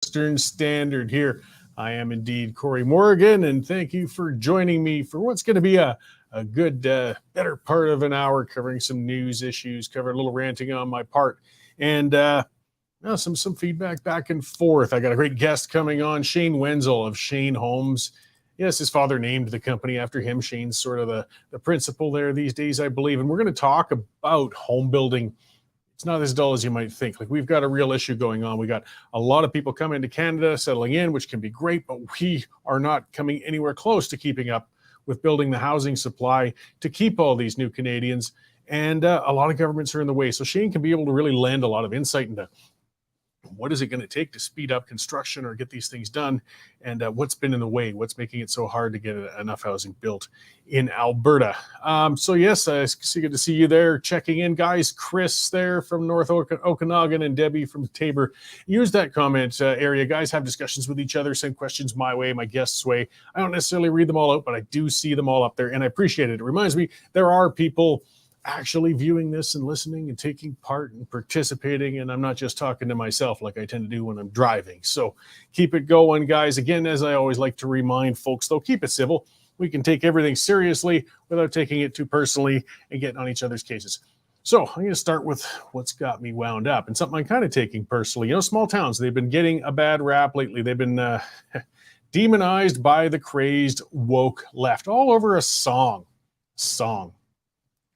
Eastern Standard here. I am indeed Cory Morgan, and thank you for joining me for what's going to be a good, better part of an hour, covering some news issues, covering a little ranting on my part, and some feedback back and forth. I got a great guest coming on, Shane Wenzel of Shane Homes. Yes, his father named the company after him. Shane's sort of the principal there these days, I believe. And we're going to talk about home building. It's not as dull as you might think. Like, we've got a real issue going on. We got a lot of people coming to Canada, settling in, which can be great, but we are not coming anywhere close to keeping up with building the housing supply to keep all these new Canadians. And a lot of governments are in the way. So Shane can be able to really lend a lot of insight into what is it going to take to speed up construction or get these things done, and what's been in the way, what's making it so hard to get enough housing built in Alberta. So yes, it's good to see you there checking in, guys. Chris there from North Okanagan and Debbie from Tabor. Use that comment area, guys. Have discussions with each other. Send questions my way, my guests' way. I don't necessarily read them all out, but I do see them all up there, and I appreciate it. It reminds me there are people actually viewing this and listening and taking part and participating, and I'm not just talking to myself like I tend to do when I'm driving. So keep it going, guys. Again, as I always like to remind folks, though, keep it civil. We can take everything seriously without taking it too personally and getting on each other's cases. So I'm going to start with what's got me wound up and something I'm kind of taking personally. You know, small towns, they've been getting a bad rap lately. They've been demonized by the crazed woke left all over a song.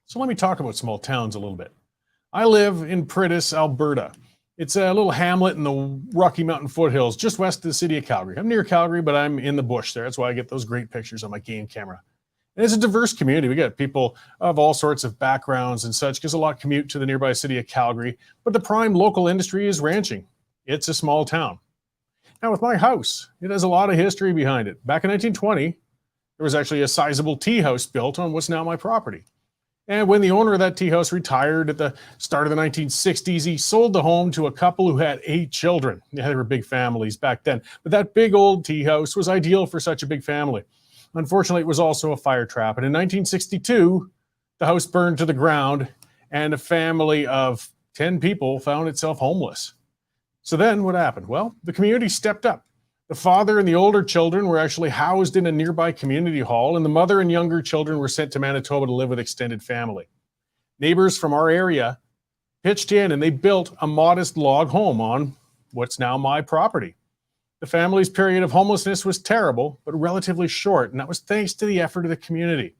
So let me talk about small towns a little bit. I live in Pritis, Alberta. It's a little hamlet in the Rocky Mountain foothills, just west of the city of Calgary. I'm near Calgary, but I'm in the bush there. That's why I get those great pictures on my game camera. And it's a diverse community. We got people of all sorts of backgrounds and such, because a lot commute to the nearby city of Calgary. But the prime local industry is ranching. It's a small town. Now, with my house, it has a lot of history behind it. Back in 1920, there was actually a sizable tea house built on what's now my property. And when the owner of that tea house retired at the start of the 1960s, he sold the home to a couple who had 8 children. Yeah, they were big families back then. But that big old tea house was ideal for such a big family. Unfortunately, it was also a fire trap. And in 1962, the house burned to the ground, and a family of 10 people found itself homeless. So then what happened? Well, the community stepped up. The father and the older children were actually housed in a nearby community hall, and the mother and younger children were sent to Manitoba to live with extended family. Neighbors from our area pitched in, and they built a modest log home on what's now my property. The family's period of homelessness was terrible, but relatively short, and that was thanks to the effort of the community.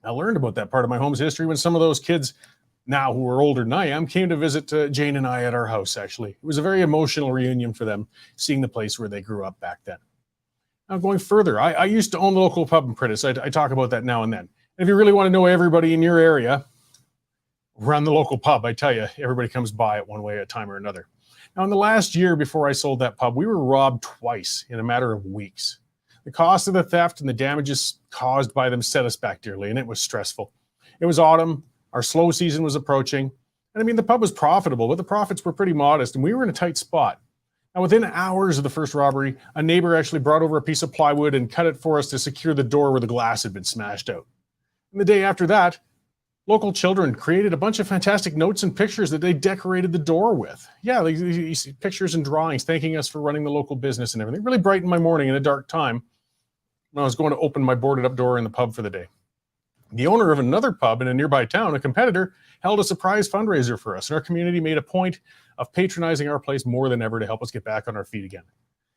I learned about that part of my home's history when some of those kids, now who are older than I am, came to visit Jane and I at our house, actually. It was a very emotional reunion for them, seeing the place where they grew up back then. Now, going further, I used to own the local pub in Pritis. I talk about that now and then. And if you really want to know everybody in your area, run the local pub. I tell you, everybody comes by it one way at a time or another. Now, in the last year before I sold that pub, we were robbed twice in a matter of weeks. The cost of the theft and the damages caused by them set us back dearly, and it was stressful. It was autumn. Our slow season was approaching. And I mean, the pub was profitable, but the profits were pretty modest, and we were in a tight spot. Now, within hours of the first robbery, a neighbor actually brought over a piece of plywood and cut it for us to secure the door where the glass had been smashed out. And the day after that, local children created a bunch of fantastic notes and pictures that they decorated the door with. Yeah, these pictures and drawings thanking us for running the local business and everything. It really brightened my morning in a dark time when I was going to open my boarded up door in the pub for the day. The owner of another pub in a nearby town, a competitor, held a surprise fundraiser for us, and our community made a point of patronizing our place more than ever to help us get back on our feet again.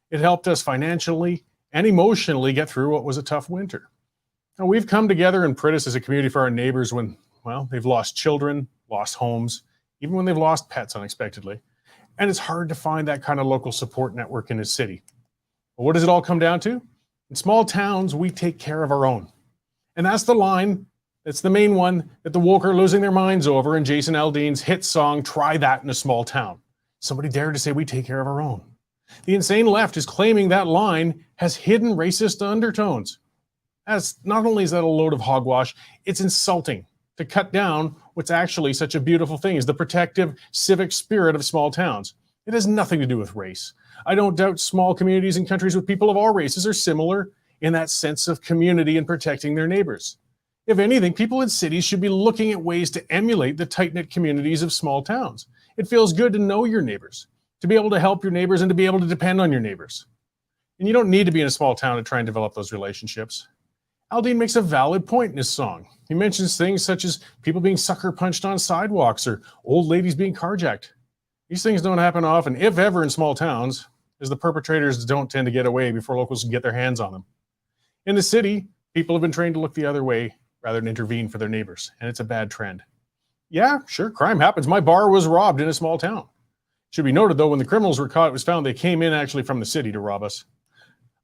It helped us financially and emotionally get through what was a tough winter. Now, we've come together in Pritis as a community for our neighbors when, well, they've lost children, lost homes, even when they've lost pets unexpectedly. And it's hard to find that kind of local support network in a city. But what does it all come down to? In small towns, we take care of our own. And that's the line, that's the main one that the woke are losing their minds over in Jason Aldean's hit song, Try That in a Small Town. Somebody dared to say we take care of our own. The insane left is claiming that line has hidden racist undertones. As not only is that a load of hogwash, it's insulting to cut down what's actually such a beautiful thing as the protective civic spirit of small towns. It has nothing to do with race. I don't doubt small communities and countries with people of all races are similar in that sense of community and protecting their neighbors. If anything, people in cities should be looking at ways to emulate the tight-knit communities of small towns. It feels good to know your neighbors, to be able to help your neighbors and to be able to depend on your neighbors. And you don't need to be in a small town to try and develop those relationships. Aldean makes a valid point in his song. He mentions things such as people being sucker punched on sidewalks or old ladies being carjacked. These things don't happen often, if ever, in small towns, as the perpetrators don't tend to get away before locals can get their hands on them. In the city, people have been trained to look the other way rather than intervene for their neighbors, and it's a bad trend. Yeah, sure, crime happens. My bar was robbed in a small town. It should be noted, though, when the criminals were caught, it was found they came in actually from the city to rob us.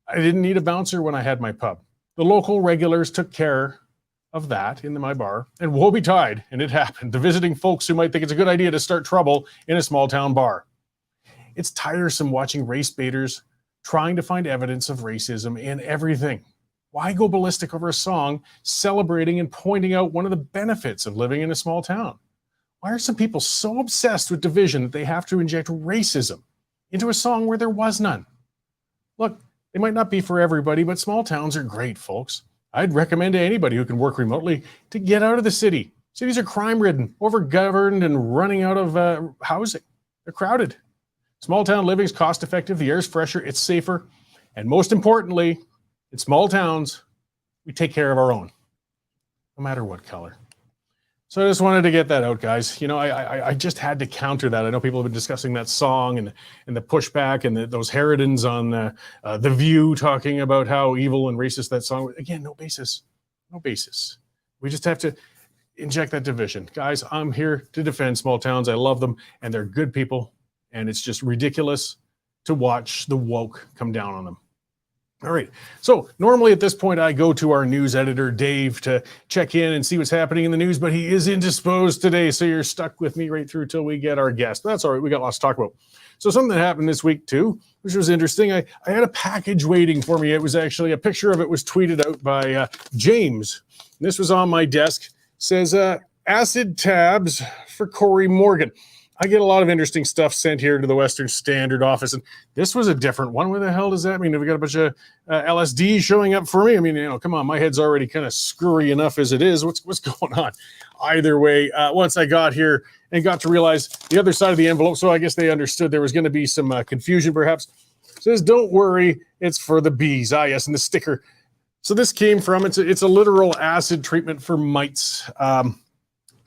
I didn't need a bouncer when I had my pub. The local regulars took care of that in my bar, and woe betide, and it happened, to visiting folks who might think it's a good idea to start trouble in a small town bar. It's tiresome watching race baiters trying to find evidence of racism in everything. Why go ballistic over a song celebrating and pointing out one of the benefits of living in a small town? Why are some people so obsessed with division that they have to inject racism into a song where there was none? Look, they might not be for everybody, but small towns are great, folks. I'd recommend to anybody who can work remotely to get out of the city. Cities are crime-ridden, overgoverned, and running out of housing. They're crowded. Small town living is cost-effective, the air's fresher, it's safer, and most importantly, in small towns, we take care of our own, no matter what color. So I just wanted to get that out, guys. You know, I just had to counter that. I know people have been discussing that song and the pushback and those Harridans on The View talking about how evil and racist that song was. Again, no basis. No basis. We just have to inject that division. Guys, I'm here to defend small towns. I love them, and they're good people, and it's just ridiculous to watch the woke come down on them. All right. So normally at this point, I go to our news editor, Dave, to check in and see what's happening in the news, but he is indisposed today. So you're stuck with me right through till we get our guest. That's all right. We got lots to talk about. So something that happened this week too, which was interesting. I had a package waiting for me. It was actually a picture of it was tweeted out by James. And this was on my desk. It says acid tabs for Cory Morgan. I get a lot of interesting stuff sent here to the Western Standard office, and this was a different one. What the hell does that mean? Have we got a bunch of LSD showing up for me? I mean, you know, come on, my head's already kind of screwy enough as it is. What's going on? Either way, once I got here and got to realize the other side of the envelope, so I guess they understood there was going to be some confusion, perhaps. It says, "Don't worry, it's for the bees." Ah, yes, and the sticker. So this came from it's a literal acid treatment for mites.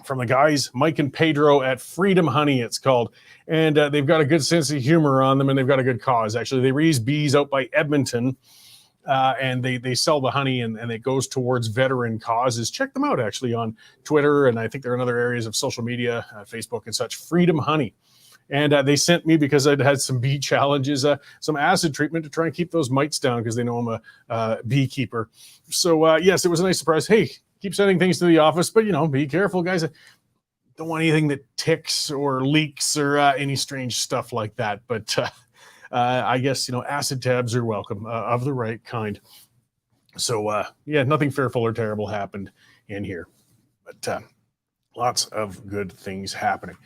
From the guys, Mike and Pedro at Freedom Honey, it's called. And they've got a good sense of humor on them, and they've got a good cause. Actually, they raise bees out by Edmonton, and they sell the honey, and it goes towards veteran causes. Check them out, actually, on Twitter, and I think they're in other areas of social media, Facebook and such, Freedom Honey. And they sent me, because I'd had some bee challenges, some acid treatment to try and keep those mites down, because they know I'm a beekeeper. So, yes, it was a nice surprise. Hey, keep sending things to the office, but, you know, be careful, guys. I don't want anything that ticks or leaks or any strange stuff like that. But I guess, you know, acid tabs are welcome, of the right kind. So, yeah, nothing fearful or terrible happened in here. But lots of good things happening.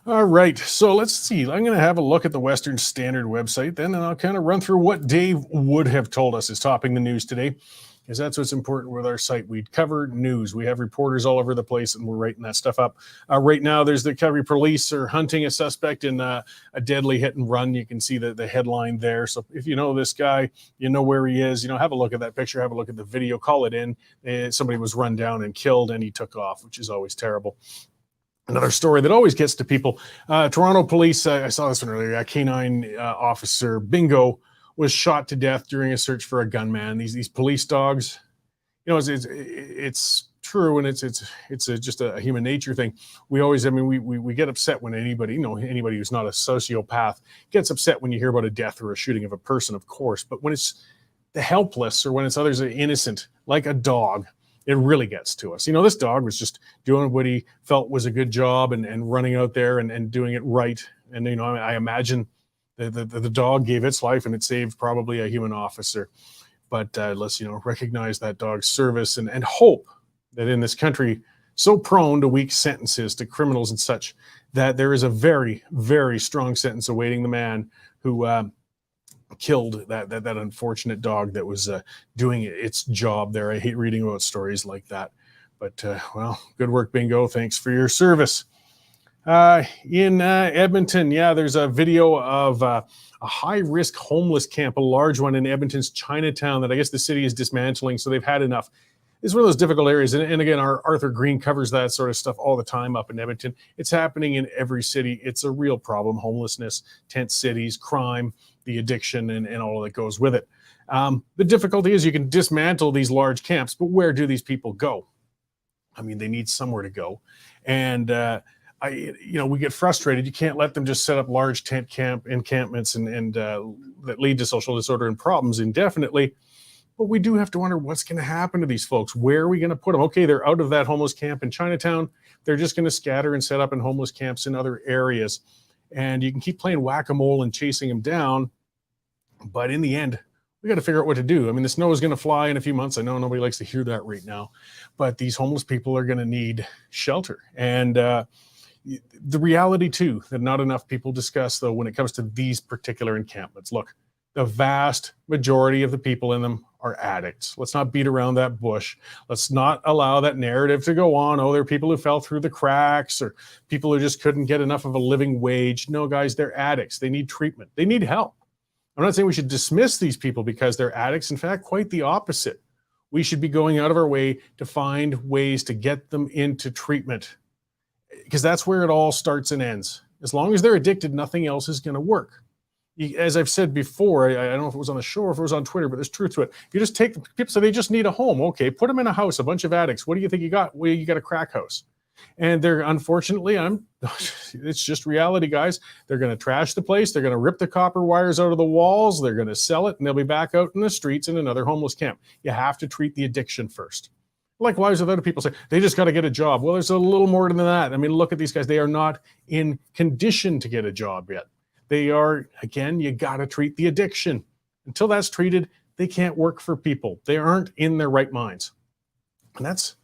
All right, so let's see. I'm going to have a look at the Western Standard website then, and I'll kind of run through what Dave would have told us is topping the news today, because that's what's important with our site. We cover news. We have reporters all over the place, and we're writing that stuff up. Right now, there's the Calgary police are hunting a suspect in a deadly hit and run. You can see the headline there. So if you know this guy, you know where he is, you know, have a look at that picture, have a look at the video, call it in. Somebody was run down and killed, and he took off, which is always terrible. Another story that always gets to people. Toronto police, I saw this one earlier, a canine officer, Bingo, was shot to death during a search for a gunman. These police dogs, you know, it's true, and it's just a human nature thing. We always, I mean, we get upset when anybody, you know, anybody who's not a sociopath gets upset when you hear about a death or a shooting of a person, of course. But when it's the helpless, or when it's others that are innocent, like a dog, it really gets to us. You know, this dog was just doing what he felt was a good job, and running out there and doing it right. And, you know, I imagine the dog gave its life, and it saved probably a human officer. But let's, you know, recognize that dog's service, and hope that in this country so prone to weak sentences to criminals and such, that there is a very, very strong sentence awaiting the man who killed that unfortunate dog that was doing its job there. I hate reading about stories like that. But, well, good work, Bingo. Thanks for your service. In Edmonton, yeah, there's a video of a high-risk homeless camp, a large one in Edmonton's Chinatown that I guess the city is dismantling, so they've had enough. It's one of those difficult areas, and again, our Arthur Green covers that sort of stuff all the time up in Edmonton. It's happening in every city. It's a real problem: homelessness, tent cities, crime, the addiction, and all that goes with it. The difficulty is you can dismantle these large camps, but where do these people go? I mean, they need somewhere to go, and we get frustrated. You can't let them just set up large tent camp encampments and that lead to social disorder and problems indefinitely. But we do have to wonder what's going to happen to these folks. Where are we going to put them? Okay, they're out of that homeless camp in Chinatown. They're just going to scatter and set up in homeless camps in other areas. And you can keep playing whack-a-mole and chasing them down. But in the end, we got to figure out what to do. I mean, the snow is going to fly in a few months. I know nobody likes to hear that right now. But these homeless people are going to need shelter. And the reality, too, that not enough people discuss, though, when it comes to these particular encampments. Look, the vast majority of the people in them are addicts. Let's not beat around that bush. Let's not allow that narrative to go on. Oh, there are people who fell through the cracks or people who just couldn't get enough of a living wage. No, guys, they're addicts. They need treatment. They need help. I'm not saying we should dismiss these people because they're addicts. In fact, quite the opposite. We should be going out of our way to find ways to get them into treatment, because that's where it all starts and ends. As long as they're addicted, nothing else is going to work. As I've said before, I don't know if it was on the show or if it was on Twitter, but there's truth to it. You just take people, say they just need a home. Okay, put them in a house, a bunch of addicts. What do you think you got? Well, you got a crack house. And they're, unfortunately, it's just reality, guys. They're going to trash the place. They're going to rip the copper wires out of the walls. They're going to sell it, and they'll be back out in the streets in another homeless camp. You have to treat the addiction first. Likewise with other people say, they just got to get a job. Well, there's a little more than that. I mean, look at these guys. They are not in condition to get a job yet. They are, again, you got to treat the addiction. Until that's treated, they can't work for people. They aren't in their right minds. And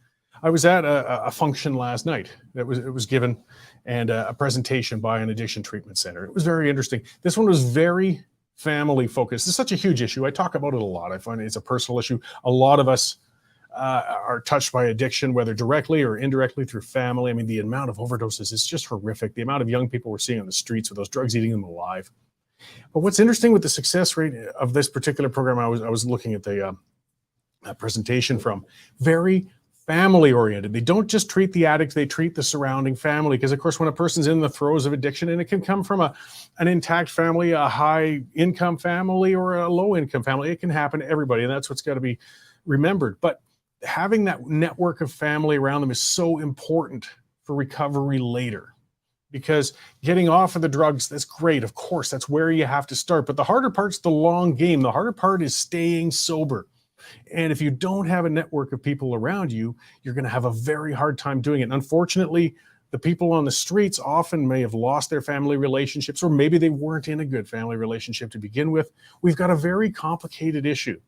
I was at a function last night. It was given, and a presentation by an addiction treatment center. It was very interesting. This one was very family focused. It's such a huge issue. I talk about it a lot. I find it's a personal issue. A lot of us are touched by addiction, whether directly or indirectly through family. I mean, the amount of overdoses is just horrific. The amount of young people we're seeing on the streets with those drugs eating them alive. But what's interesting with the success rate of this particular program, I was looking at the presentation from, very family oriented. They don't just treat the addict, they treat the surrounding family. Because of course, when a person's in the throes of addiction, and it can come from an intact family, a high income family, or a low income family, it can happen to everybody. And that's what's got to be remembered. But having that network of family around them is so important for recovery later, because getting off of the drugs, that's great. Of course, that's where you have to start. But the harder part's the long game. The harder part is staying sober. And if you don't have a network of people around you, you're going to have a very hard time doing it. And unfortunately, the people on the streets often may have lost their family relationships, or maybe they weren't in a good family relationship to begin with. We've got a very complicated issue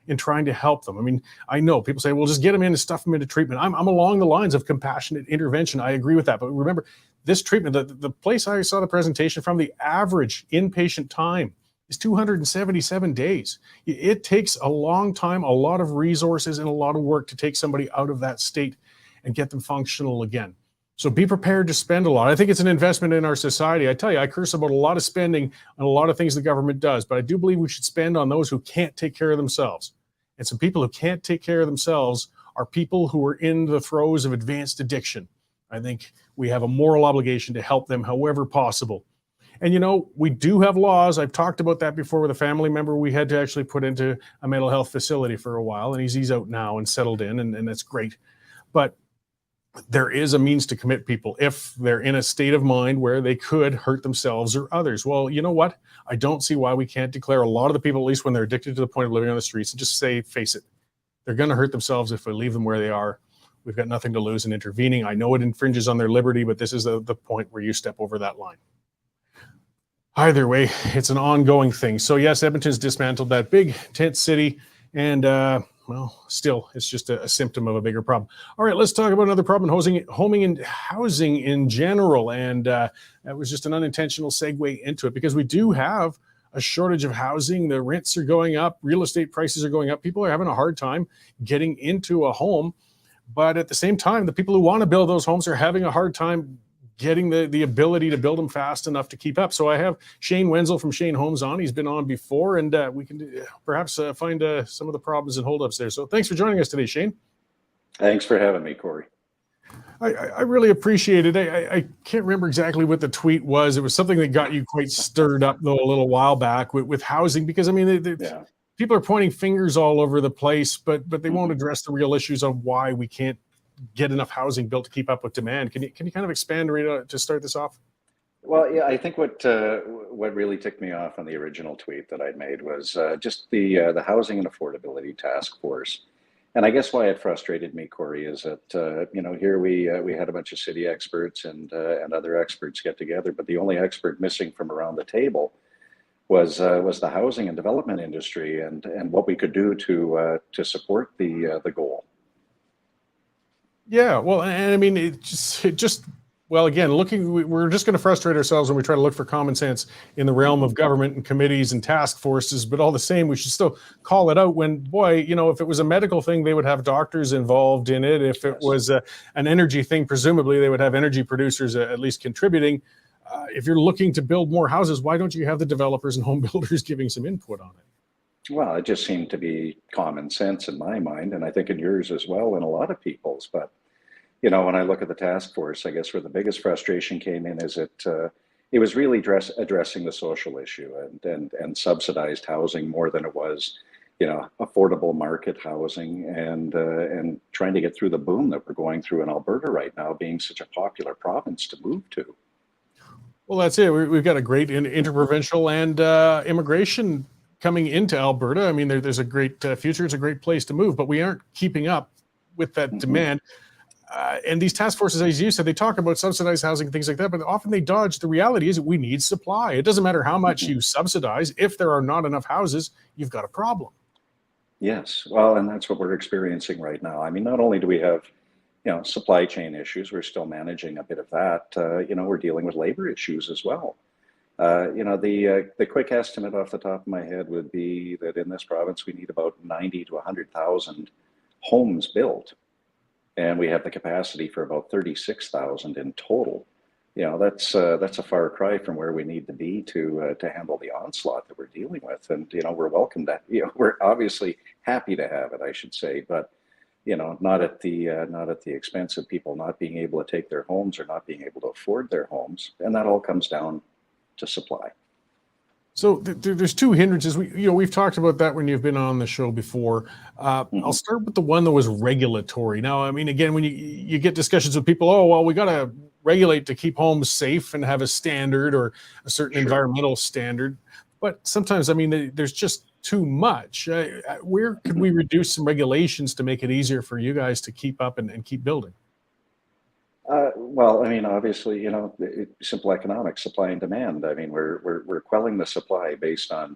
in trying to help them. I mean, I know people say, well, just get them in and stuff them into treatment. I'm along the lines of compassionate intervention. I agree with that. But remember, this treatment, the place I saw the presentation from, the average inpatient time is 277 days. It takes a long time, a lot of resources, and a lot of work to take somebody out of that state and get them functional again. So be prepared to spend a lot. I think it's an investment in our society. I tell you, I curse about a lot of spending on a lot of things the government does, but I do believe we should spend on those who can't take care of themselves. And some people who can't take care of themselves are people who are in the throes of advanced addiction. I think we have a moral obligation to help them however possible. And you know, we do have laws. I've talked about that before with a family member we had to actually put into a mental health facility for a while, and he's out now and settled in, and that's great. But there is a means to commit people if they're in a state of mind where they could hurt themselves or others. Well, you know what? I don't see why we can't declare a lot of the people, at least when they're addicted to the point of living on the streets, and just say, face it, they're going to hurt themselves if we leave them where they are. We've got nothing to lose in intervening. I know it infringes on their liberty, but this is the point where you step over that line. Either way, it's an ongoing thing. So yes, Edmonton's dismantled that big tent city, and well, still, it's just a symptom of a bigger problem. All right, let's talk about another problem in housing in general. And that was just an unintentional segue into it, because we do have a shortage of housing. The rents are going up. Real estate prices are going up. People are having a hard time getting into a home. But at the same time, the people who want to build those homes are having a hard time getting the ability to build them fast enough to keep up. So I have Shane Wenzel from Shane Homes on. He's been on before, and we can perhaps find some of the problems and holdups there. So thanks for joining us today, Shane. Thanks for having me, Cory. I really appreciate it. I can't remember exactly what the tweet was. It was something that got you quite stirred up, though, a little while back with housing, because, I mean, people are pointing fingers all over the place, but they won't address the real issues of why we can't get enough housing built to keep up with demand. Can you kind of expand to start this off? Well, yeah, I think what really ticked me off on the original tweet that I'd made was just the Housing and Affordability Task Force. And I guess why it frustrated me, Cory, is that here we had a bunch of city experts and other experts get together, but the only expert missing from around the table was the housing and development industry and what we could do to support the goal. Yeah, well, and I mean, well, again, we're just going to frustrate ourselves when we try to look for common sense in the realm of government and committees and task forces, but all the same, we should still call it out when, boy, if it was a medical thing, they would have doctors involved in it. If it was an energy thing, presumably they would have energy producers at least contributing. If you're looking to build more houses, why don't you have the developers and home builders giving some input on it? Well, it just seemed to be common sense in my mind, and I think in yours as well, and a lot of people's. But, when I look at the task force, I guess where the biggest frustration came in is it was really addressing the social issue and subsidized housing more than it was, affordable market housing and trying to get through the boom that we're going through in Alberta right now, being such a popular province to move to. Well, that's it. We've got a great interprovincial and immigration coming into Alberta. I mean, there's a great future. It's a great place to move, but we aren't keeping up with that demand. And these task forces, as you said, they talk about subsidized housing, things like that, but often they dodge. The reality is that we need supply. It doesn't matter how much you subsidize. If there are not enough houses, you've got a problem. Yes. Well, and that's what we're experiencing right now. I mean, not only do we have, supply chain issues, we're still managing a bit of that. We're dealing with labor issues as well. The quick estimate off the top of my head would be that in this province, we need about 90 to 100,000 homes built. And we have the capacity for about 36,000 in total. That's a far cry from where we need to be to handle the onslaught that we're dealing with. And, we're welcome that, we're obviously happy to have it, I should say, but, not at the expense of people not being able to take their homes or not being able to afford their homes. And that all comes down to supply. So there's two hindrances. We've talked about that when you've been on the show before. I'll start with the one that was regulatory. Now, I mean, again, when you get discussions with people, oh, well, we got to regulate to keep homes safe and have a standard or a certain environmental standard. But sometimes, I mean, there's just too much. Where could we reduce some regulations to make it easier for you guys to keep up and keep building? Well, I mean, obviously, simple economics, supply and demand. I mean, we're quelling the supply based on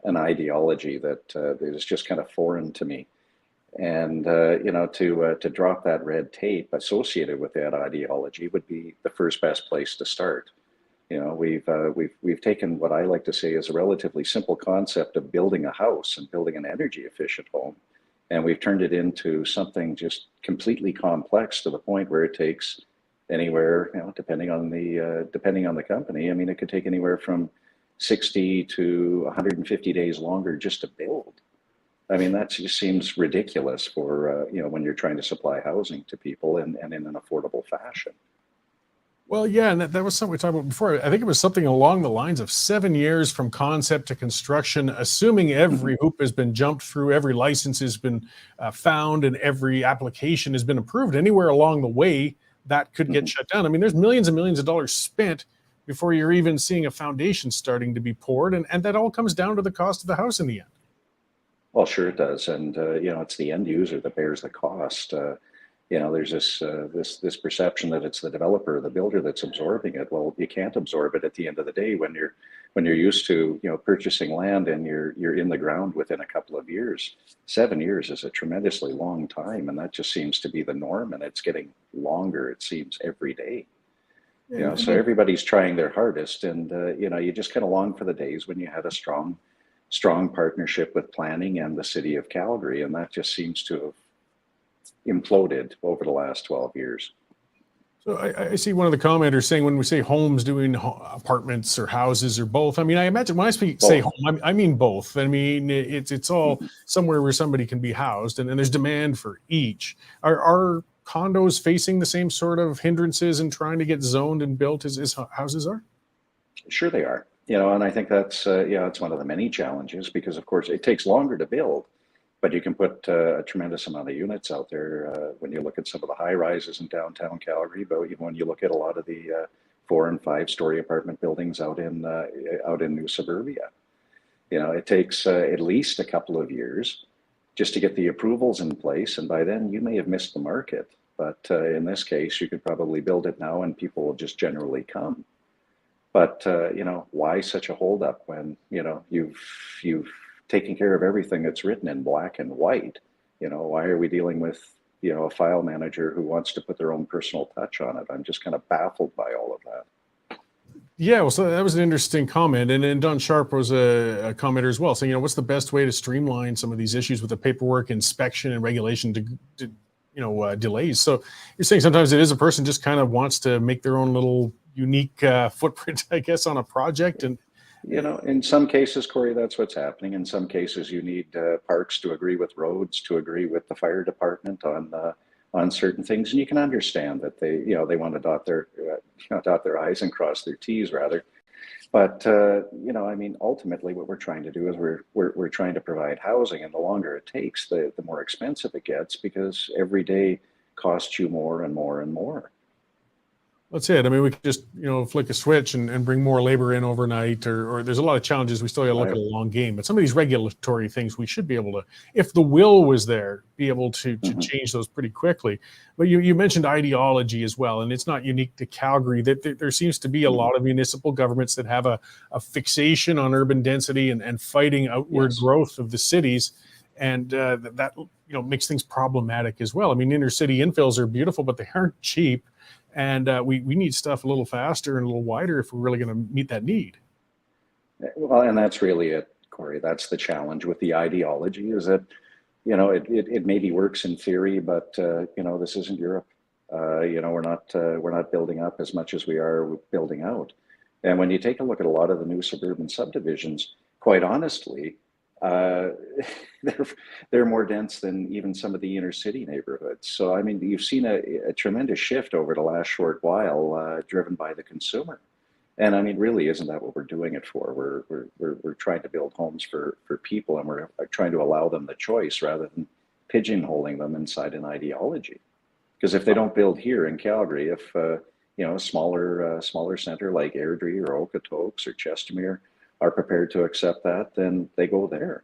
an ideology that is just kind of foreign to me. And to drop that red tape associated with that ideology would be the first best place to start. We've taken what I like to say is a relatively simple concept of building a house and building an energy efficient home, and we've turned it into something just completely complex to the point where it takes anywhere, depending on the company. I mean, it could take anywhere from 60 to 150 days longer just to build. I mean, that just seems ridiculous for when you're trying to supply housing to people and in an affordable fashion. Well, yeah, and that was something we talked about before. I think it was something along the lines of 7 years from concept to construction, assuming every hoop has been jumped through, every license has been found, and every application has been approved. Anywhere along the way, that could get shut down. I mean, there's millions and millions of dollars spent before you're even seeing a foundation starting to be poured, and that all comes down to the cost of the house in the end. Well, sure it does, and it's the end user that bears the cost. There's this perception that it's the developer, the builder that's absorbing it. Well, you can't absorb it at the end of the day when you're used to purchasing land and you're in the ground within a couple of years. 7 years is a tremendously long time, and that just seems to be the norm, and it's getting longer, it seems, every day. So everybody's trying their hardest, and you just kind of long for the days when you had a strong partnership with planning and the city of Calgary, and that just seems to have imploded over the last 12 years. So I see one of the commenters saying when we say homes, doing apartments or houses or both. I mean, I imagine when I say Both. home, I mean both. I mean, it's all Mhm. somewhere where somebody can be housed, and there's demand for each. Are condos facing the same sort of hindrances in trying to get zoned and built as houses are? Sure they are. And I think that's, it's one of the many challenges because, of course, it takes longer to build, but you can put a tremendous amount of units out there when you look at some of the high rises in downtown Calgary, but even when you look at a lot of the 4 and 5 story apartment buildings out in new suburbia. It takes at least a couple of years just to get the approvals in place, and by then you may have missed the market. But in this case, you could probably build it now, and people will just generally come. But why such a holdup when you've taken care of everything that's written in black and white? Why are we dealing with a file manager who wants to put their own personal touch on it? I'm just kind of baffled by all of that. Yeah, well, so that was an interesting comment, and then Don Sharp was a commenter as well, saying, what's the best way to streamline some of these issues with the paperwork, inspection, and regulation to delays? So you're saying sometimes it is a person just kind of wants to make their own little unique footprint, I guess, on a project, and In some cases, Cory, that's what's happening. In some cases, you need parks to agree with roads, to agree with the fire department on certain things, and you can understand that they want to dot their i's and cross their t's rather. But I mean, ultimately, what we're trying to do is we're trying to provide housing, and the longer it takes, the more expensive it gets because every day costs you more and more and more. that's it. I mean, we could just, flick a switch and bring more labor in overnight, or there's a lot of challenges. We still got to look I, at a long game. But some of these regulatory things, we should be able to, if the will was there, be able to mhm, change those pretty quickly. But you mentioned ideology as well, and it's not unique to Calgary. That there seems to be a mhm, lot of municipal governments that have a fixation on urban density and fighting outward yes. growth of the cities, and that makes things problematic as well. I mean, inner city infills are beautiful, but they aren't cheap, and we need stuff a little faster and a little wider if we're really going to meet that need. Well, and that's really it, Cory. That's the challenge with the ideology is that, it maybe works in theory, but, this isn't Europe. We're not building up as much as we are building out. And when you take a look at a lot of the new suburban subdivisions, quite honestly, uh, they're they're more dense than even some of the inner city neighborhoods. So I mean, you've seen a tremendous shift over the last short while, driven by the consumer. And I mean, really, isn't that what we're doing it for? We're trying to build homes for people, and we're trying to allow them the choice rather than pigeonholing them inside an ideology. Because if they don't build here in Calgary, if a smaller center like Airdrie or Okotoks or Chestermere are prepared to accept that, then they go there.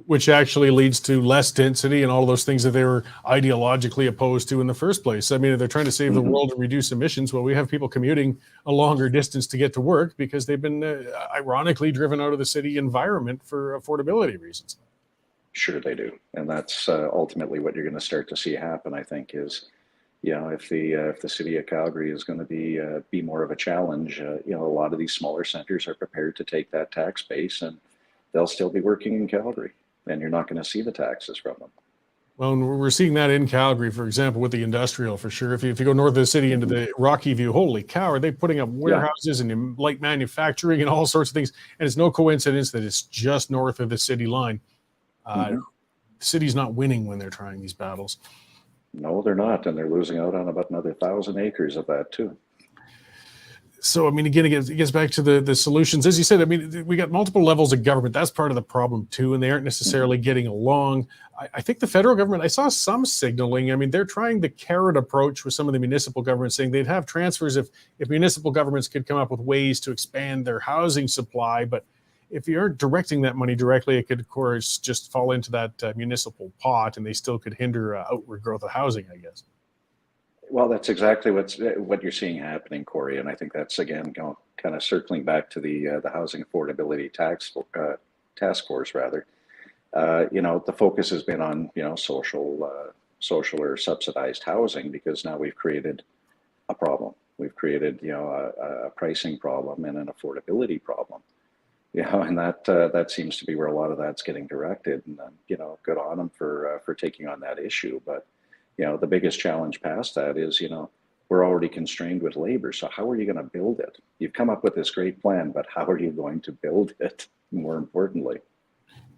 Which actually leads to less density and all those things that they were ideologically opposed to in the first place. I mean, they're trying to save the Hmm. world and reduce emissions. Well, we have people commuting a longer distance to get to work because they've been ironically driven out of the city environment for affordability reasons. Sure, they do, and that's ultimately what you're going to start to see happen. I think is if the city of Calgary is going to be more of a challenge, a lot of these smaller centers are prepared to take that tax base, and they'll still be working in Calgary, and you're not going to see the taxes from them. Well, and we're seeing that in Calgary, for example, with the industrial for sure. If you go north of the city into Hmm. the Rocky View, holy cow, are they putting up Yeah. warehouses and light manufacturing and all sorts of things? And it's no coincidence that it's just north of the city line. Uh, Hmm. the city's not winning when they're trying these battles. No, they're not, and they're losing out on about another 1,000 acres of that too. So, I mean, again, it gets back to the solutions. As you said, I mean, we got multiple levels of government. That's part of the problem too, and they aren't Hmm. necessarily getting along. I think the federal government, I saw some signaling. I mean, they're trying the carrot approach with some of the municipal governments, saying they'd have transfers if municipal governments could come up with ways to expand their housing supply. But if you aren't directing that money directly, it could, of course, just fall into that municipal pot, and they still could hinder outward growth of housing, I guess. Well, that's exactly what you're seeing happening, Cory, and I think that's again kind of circling back to the housing affordability task force rather. The focus has been on social or subsidized housing because now we've created a problem. We've created a pricing problem and an affordability problem. And that seems to be where a lot of that's getting directed. And good on them for taking on that issue. But the biggest challenge past that is we're already constrained with labor. So how are you going to build it? You've come up with this great plan, but how are you going to build it? More importantly.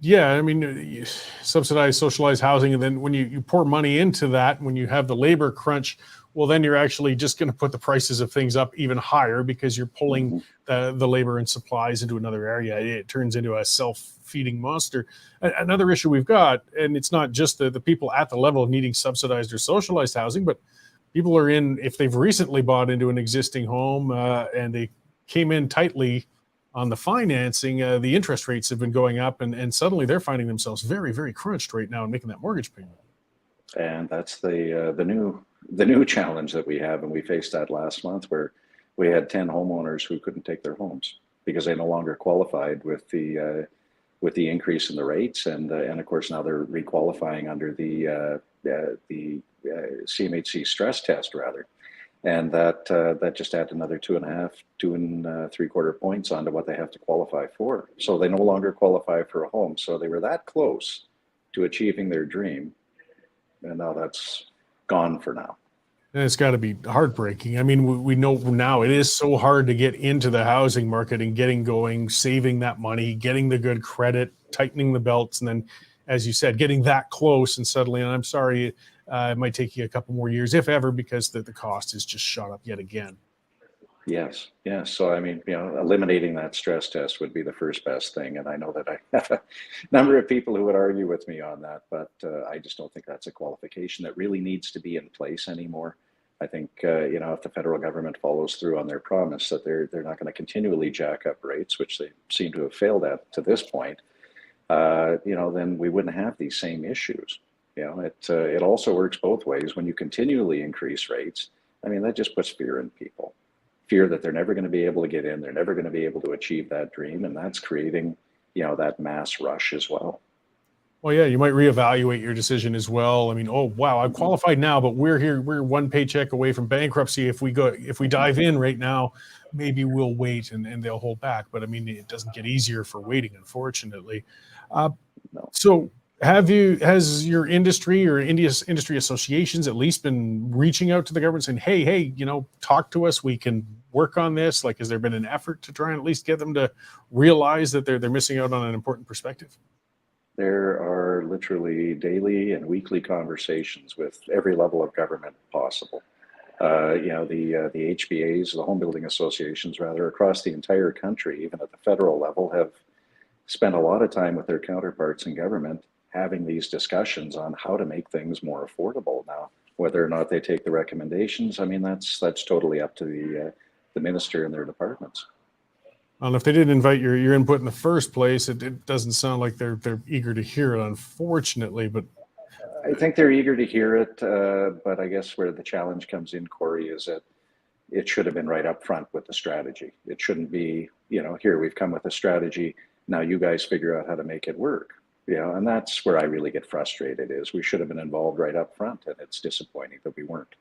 Yeah, I mean, you subsidize socialized housing, and then when you pour money into that, when you have the labor crunch, well, then you're actually just going to put the prices of things up even higher because you're pulling the labor and supplies into another area. It turns into a self-feeding monster. Another issue we've got, and it's not just the people at the level of needing subsidized or socialized housing, but people are in, if they've recently bought into an existing home and they came in tightly on the financing, the interest rates have been going up, and suddenly they're finding themselves very, very crunched right now and making that mortgage payment. And that's the new challenge that we have, and we faced that last month, where we had 10 homeowners who couldn't take their homes because they no longer qualified with the increase in the rates, and of course now they're requalifying under the CMHC stress test rather. And that just added another 2.5, 2.75 points onto what they have to qualify for. So they no longer qualify for a home. So they were that close to achieving their dream, and now that's gone for now. And it's got to be heartbreaking. I mean, we know now it is so hard to get into the housing market and getting going, saving that money, getting the good credit, tightening the belts, and then, as you said, getting that close and suddenly, and I'm sorry, it might take you a couple more years, if ever, because the cost has just shot up yet again. Yes. So, I mean, eliminating that stress test would be the first best thing. And I know that I have a number of people who would argue with me on that, but I just don't think that's a qualification that really needs to be in place anymore. I think, if the federal government follows through on their promise that they're not going to continually jack up rates, which they seem to have failed at to this point, then we wouldn't have these same issues. It also works both ways. When you continually increase rates, I mean, that just puts fear in people. Fear that they're never going to be able to get in, they're never going to be able to achieve that dream, and that's creating, that mass rush as well. Well, yeah, you might reevaluate your decision as well. I mean, oh wow, I'm qualified now, but we're one paycheck away from bankruptcy. If we dive in right now, maybe we'll wait and they'll hold back. But I mean, it doesn't get easier for waiting, unfortunately. No. So has your industry or India's industry associations at least been reaching out to the government saying, hey, talk to us, we can work on this? Like, has there been an effort to try and at least get them to realize that they're missing out on an important perspective? There are literally daily and weekly conversations with every level of government possible. The HBAs, the home building associations rather, across the entire country, even at the federal level, have spent a lot of time with their counterparts in government having these discussions on how to make things more affordable. Now, whether or not they take the recommendations, I mean, that's totally up to the minister and their departments. Well, if they didn't invite your input in the first place, it doesn't sound like they're eager to hear it, unfortunately. But I think they're eager to hear it. But I guess where the challenge comes in, Cory, is that it should have been right up front with the strategy. It shouldn't be, here we've come with a strategy. Now you guys figure out how to make it work. And that's where I really get frustrated, is we should have been involved right up front, and it's disappointing that we weren't.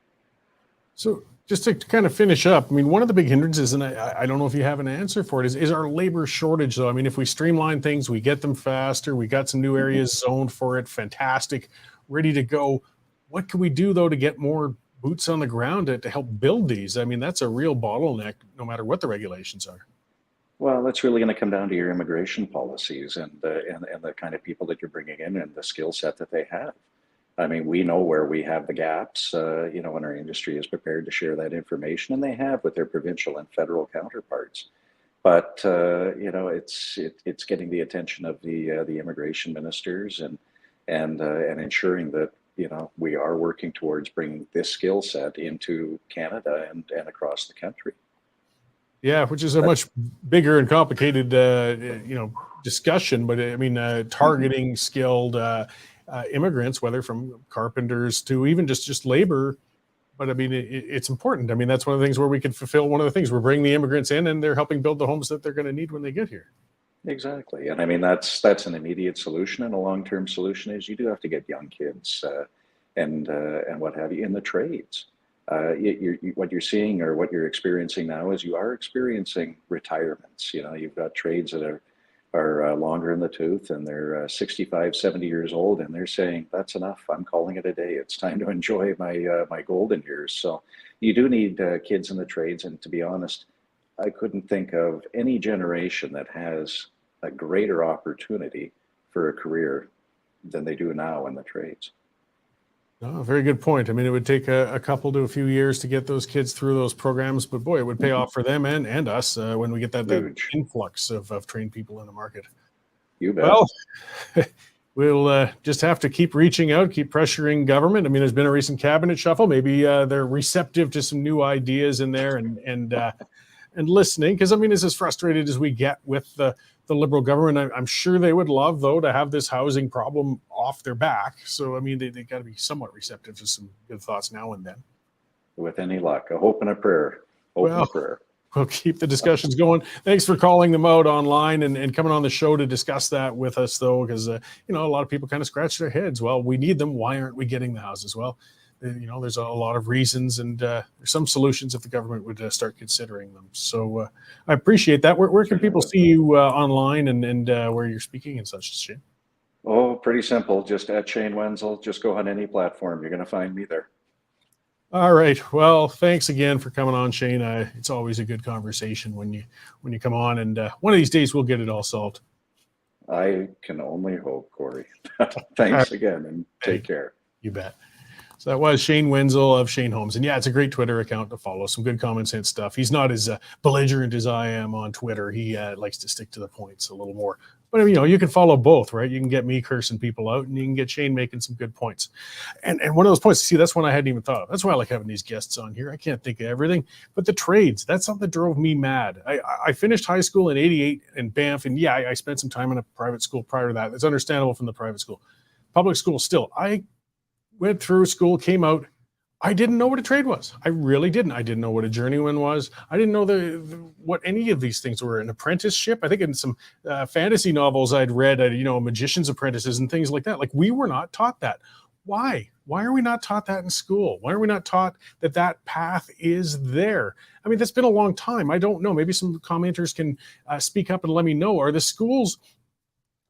So just to kind of finish up, I mean, one of the big hindrances, and I don't know if you have an answer for it, is our labor shortage, though. I mean, if we streamline things, we get them faster, we got some new areas zoned for it, fantastic, ready to go. What can we do, though, to get more boots on the ground to help build these? I mean, that's a real bottleneck, no matter what the regulations are. Well, that's really going to come down to your immigration policies and the kind of people that you're bringing in and the skill set that they have. I mean, we know where we have the gaps, and our industry is prepared to share that information, and they have with their provincial and federal counterparts. But it's getting the attention of the immigration ministers and ensuring that we are working towards bringing this skill set into Canada and across the country. Yeah, which is a much bigger and complicated, discussion. But I mean, targeting skilled immigrants, whether from carpenters to even just labor. But I mean, it's important. I mean, that's one of the things where we can fulfill one of the things. We're bringing the immigrants in, and they're helping build the homes that they're going to need when they get here. Exactly. And I mean, that's an immediate solution. And a long-term solution is you do have to get young kids and what have you in the trades. What you're seeing or what you're experiencing now is you are experiencing retirements. You've got trades that are longer in the tooth, and they're 65, 70 years old, and they're saying, that's enough. I'm calling it a day. It's time to enjoy my golden years. So you do need kids in the trades. And to be honest, I couldn't think of any generation that has a greater opportunity for a career than they do now in the trades. Oh, very good point. I mean, it would take a couple to a few years to get those kids through those programs, but boy, it would pay off for them and us when we get that influx of trained people in the market. You bet. Well, we'll just have to keep reaching out, keep pressuring government. I mean, there's been a recent cabinet shuffle. Maybe they're receptive to some new ideas in there and listening. Because I mean, as frustrated as we get with the Liberal government, I'm sure they would love, though, to have this housing problem off their back. So, I mean, they got to be somewhat receptive to some good thoughts now and then. With any luck, a hope and a prayer. Hope and a prayer. We'll keep the discussions going. Thanks for calling them out online and coming on the show to discuss that with us, though, because, a lot of people kind of scratch their heads. Well, we need them. Why aren't we getting the houses? Well, there's a lot of reasons, and there's some solutions if the government would start considering them. So I appreciate that. Where can people see you online and where you're speaking and such, Shane? Oh, pretty simple. Just at Shane Wenzel. Just go on any platform. You're going to find me there. All right. Well, thanks again for coming on, Shane. It's always a good conversation when you come on, and one of these days we'll get it all solved. I can only hope, Cory. Thanks again, and take care. You bet. So that was Shane Wenzel of Shane Homes. And yeah, it's a great Twitter account to follow. Some good common sense stuff. He's not as belligerent as I am on Twitter. He likes to stick to the points a little more. But, you can follow both, right? You can get me cursing people out, and you can get Shane making some good points. And one of those points, see, that's one I hadn't even thought of. That's why I like having these guests on here. I can't think of everything. But the trades, that's something that drove me mad. I finished high school in 88 in Banff. And yeah, I spent some time in a private school prior to that. It's understandable from the private school. Public school still. I went through school, came out. I didn't know what a trade was. I really didn't. I didn't know what a journeyman was. I didn't know what any of these things were. An apprenticeship. I think in some fantasy novels I'd read, magician's apprentices and things like that. Like, we were not taught that. Why? Why are we not taught that in school? Why are we not taught that path is there? I mean, that's been a long time. I don't know. Maybe some commenters can speak up and let me know. Are the schools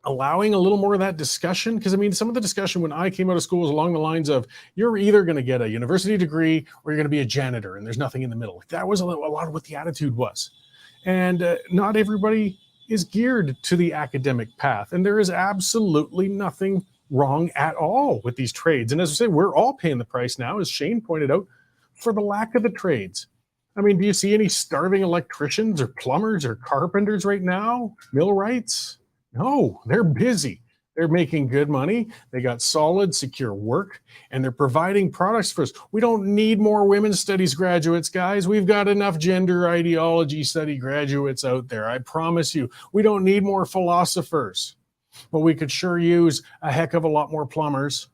allowing a little more of that discussion? Because I mean, some of the discussion when I came out of school was along the lines of, you're either going to get a university degree or you're going to be a janitor, and there's nothing in the middle. That was a lot of what the attitude was. And not everybody is geared to the academic path. And there is absolutely nothing wrong at all with these trades. And as I say, we're all paying the price now, as Shane pointed out, for the lack of the trades. I mean, do you see any starving electricians or plumbers or carpenters right now? Millwrights? No, they're busy. They're making good money. They got solid, secure work, and they're providing products for us. We don't need more women's studies graduates, guys. We've got enough gender ideology study graduates out there. I promise you, we don't need more philosophers, but we could sure use a heck of a lot more plumbers.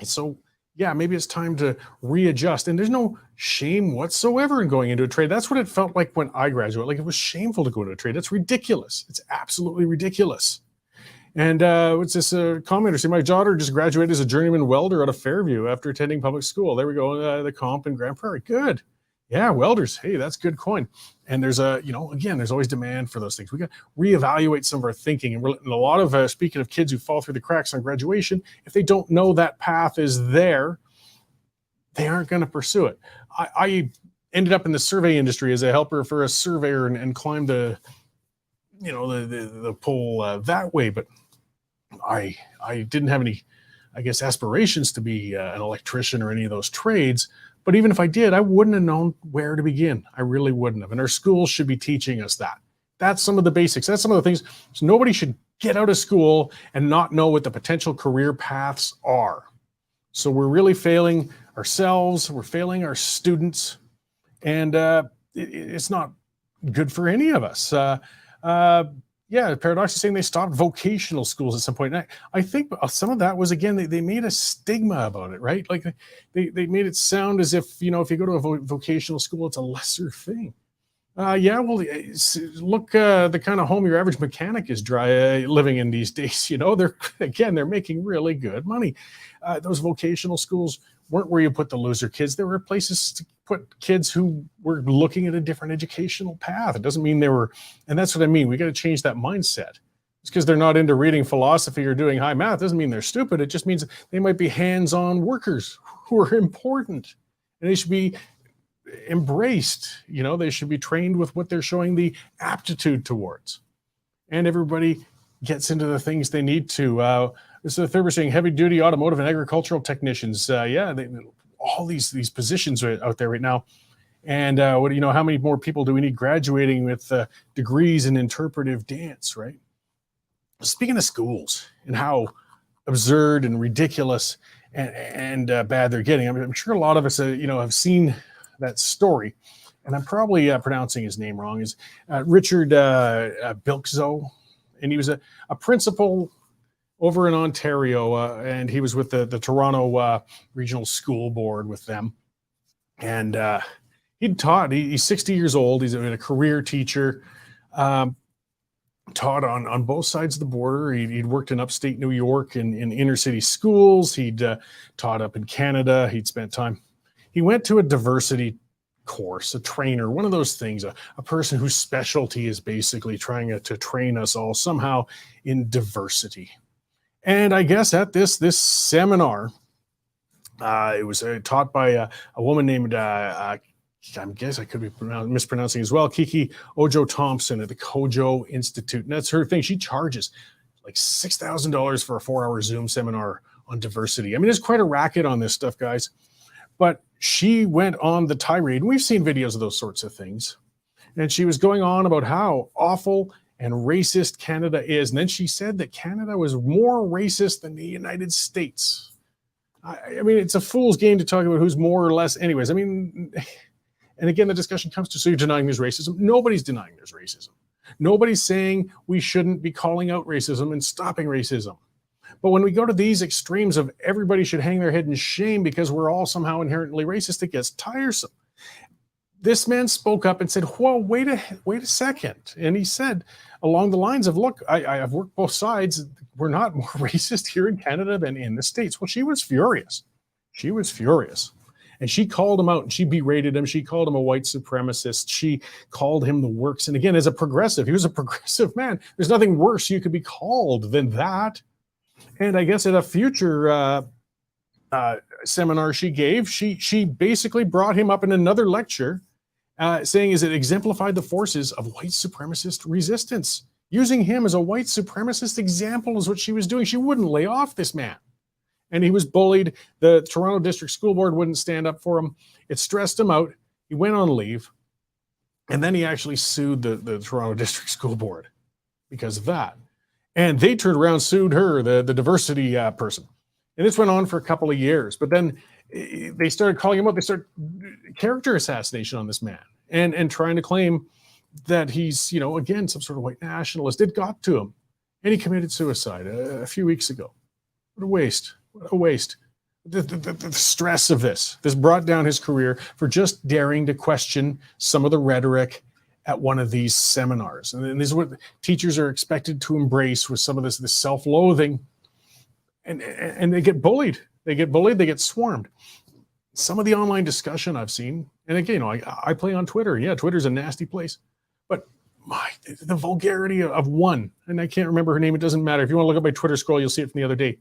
So yeah, maybe it's time to readjust. And there's no shame whatsoever in going into a trade. That's what it felt like when I graduated. Like, it was shameful to go into a trade. That's ridiculous. It's absolutely ridiculous. And what's this commenter? See, my daughter just graduated as a journeyman welder out of Fairview after attending public school. There we go. The comp in Grand Prairie. Good. Yeah, welders. Hey, that's good coin. And there's again, there's always demand for those things. We got to reevaluate some of our thinking. And a lot of, speaking of kids who fall through the cracks on graduation, if they don't know that path is there, they aren't going to pursue it. I ended up in the survey industry as a helper for a surveyor and climbed the pole that way. But I didn't have any, I guess, aspirations to be an electrician or any of those trades. But even if I did, I wouldn't have known where to begin. I really wouldn't have. And our schools should be teaching us that. That's some of the basics. That's some of the things. So nobody should get out of school and not know what the potential career paths are. So we're really failing ourselves. We're failing our students. And it's not good for any of us. Yeah, Paradox is saying they stopped vocational schools at some point. And I think some of that was, again, they made a stigma about it, right? Like they made it sound as if, if you go to a vocational school, it's a lesser thing. Yeah, well, look, the kind of home your average mechanic is living in these days. They're making really good money. Those vocational schools weren't where you put the loser kids. There were places to put kids who were looking at a different educational path. It doesn't mean they were, and that's what I mean. We got to change that mindset. Just because they're not into reading philosophy or doing high math doesn't mean they're stupid. It just means they might be hands-on workers who are important, and they should be embraced. They should be trained with what they're showing the aptitude towards. And everybody gets into the things they need to. This is the third we're saying heavy-duty automotive and agricultural technicians. All these positions are out there right now. And how many more people do we need graduating with degrees in interpretive dance, right? Speaking of schools and how absurd and ridiculous and bad they're getting, I'm sure a lot of us, have seen that story, and I'm probably pronouncing his name wrong. Is Richard Bilkzo, and he was a principal over in Ontario, and he was with the Toronto Regional School Board with them, and he'd taught. He's 60 years old. He's a career teacher. Taught on both sides of the border. He'd worked in upstate New York in inner city schools. He'd taught up in Canada. He'd spent time. He went to a diversity course, a trainer, one of those things, a person whose specialty is basically trying to train us all somehow in diversity. And I guess at this seminar, it was taught by a woman named I guess I could be mispronouncing as well, Kiki Ojo Thompson at the Kojo Institute. And that's her thing. She charges like $6,000 for a 4-hour Zoom seminar on diversity. I mean, there's quite a racket on this stuff, guys. But she went on the tirade. And we've seen videos of those sorts of things. And she was going on about how awful and racist Canada is. And then she said that Canada was more racist than the United States. I mean, it's a fool's game to talk about who's more or less. Anyways, I mean... And again, the discussion comes to, so you're denying there's racism? Nobody's denying there's racism. Nobody's saying we shouldn't be calling out racism and stopping racism. But when we go to these extremes of everybody should hang their head in shame because we're all somehow inherently racist, it gets tiresome. This man spoke up and said, whoa, wait a second. And he said along the lines of, look, I've worked both sides. We're not more racist here in Canada than in the States. Well, she was furious. She was furious. And she called him out and she berated him. She called him a white supremacist. She called him the works. And again, as a progressive, he was a progressive man. There's nothing worse you could be called than that. And I guess at a future seminar she gave, she basically brought him up in another lecture saying is it exemplified the forces of white supremacist resistance. Using him as a white supremacist example is what she was doing. She wouldn't lay off this man. And he was bullied. The Toronto District School Board wouldn't stand up for him. It stressed him out. He went on leave. And then he actually sued the Toronto District School Board because of that. And they turned around, sued her, the diversity person. And this went on for a couple of years. But then they started calling him out. They started character assassination on this man and trying to claim that he's, again, some sort of white nationalist. It got to him. And he committed suicide a few weeks ago. What a waste. What a waste. The stress of this brought down his career for just daring to question some of the rhetoric at one of these seminars. And this is what teachers are expected to embrace with some of this self-loathing. And they get bullied. They get swarmed. Some of the online discussion I've seen, and again, I play on Twitter. Yeah, Twitter's a nasty place. But the vulgarity of one, and I can't remember her name. It doesn't matter. If you want to look at my Twitter scroll, you'll see it from the other day.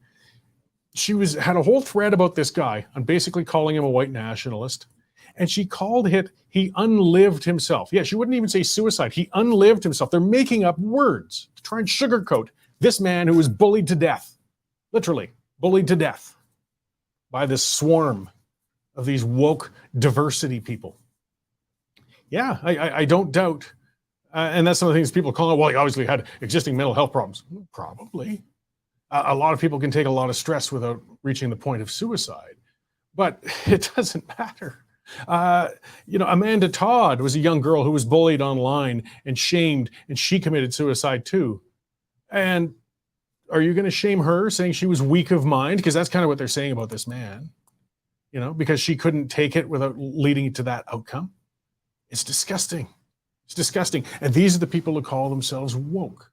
She had a whole thread about this guy on basically calling him a white nationalist. And she called it, he unlived himself. Yeah, she wouldn't even say suicide. He unlived himself. They're making up words to try and sugarcoat this man who was bullied to death. Literally, bullied to death by this swarm of these woke diversity people. Yeah, I don't doubt. And that's some of the things people call it. Well, he obviously had existing mental health problems. Probably. A lot of people can take a lot of stress without reaching the point of suicide, but it doesn't matter. Amanda Todd was a young girl who was bullied online and shamed, and she committed suicide too. And are you going to shame her saying she was weak of mind? Because that's kind of what they're saying about this man, because she couldn't take it without leading to that outcome. It's disgusting. It's disgusting. And these are the people who call themselves woke.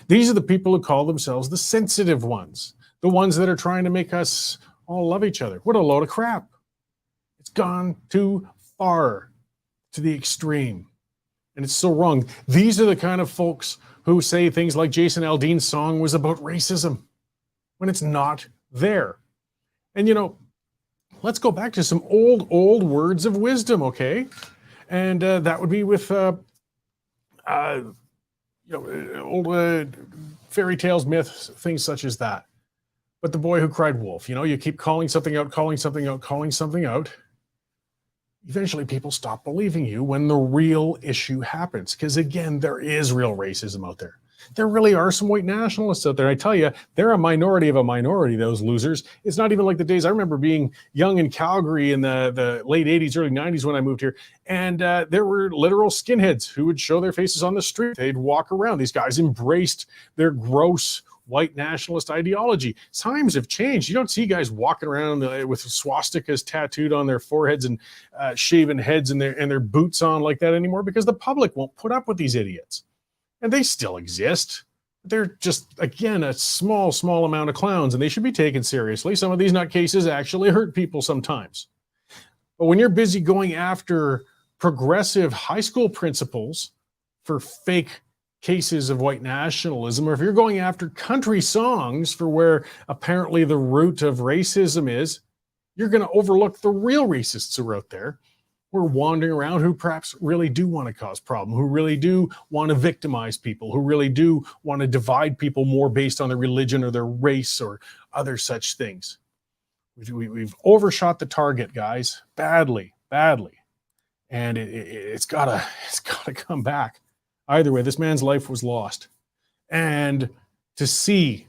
These are the people who call themselves the sensitive ones, the ones that are trying to make us all love each other. What a load of crap. It's gone too far to the extreme. And it's so wrong. These are the kind of folks who say things like Jason Aldean's song was about racism when it's not there. And, let's go back to some old words of wisdom, okay? And that would be with, old fairy tales, myths, things such as that. But the boy who cried wolf, you keep calling something out, calling something out, calling something out. Eventually people stop believing you when the real issue happens. Because again, there is real racism out there. There really are some white nationalists out there. I tell you, they're a minority of a minority, those losers. It's not even like the days I remember being young in Calgary in the late 80s, early 90s when I moved here. And there were literal skinheads who would show their faces on the street. They'd walk around. These guys embraced their gross white nationalist ideology. Times have changed. You don't see guys walking around with swastikas tattooed on their foreheads and shaven heads and their boots on like that anymore, because the public won't put up with these idiots. And they still exist. They're just, again, a small amount of clowns, and they should be taken seriously. Some of these nutcases actually hurt people sometimes. But when you're busy going after progressive high school principals for fake cases of white nationalism, or if you're going after country songs for where apparently the root of racism is, you're going to overlook the real racists who are out there, who are wandering around, who perhaps really do want to cause problems, who really do want to victimize people, who really do want to divide people more based on their religion or their race or other such things. We've overshot the target, guys, badly. And it's gotta come back. Either way, this man's life was lost. And to see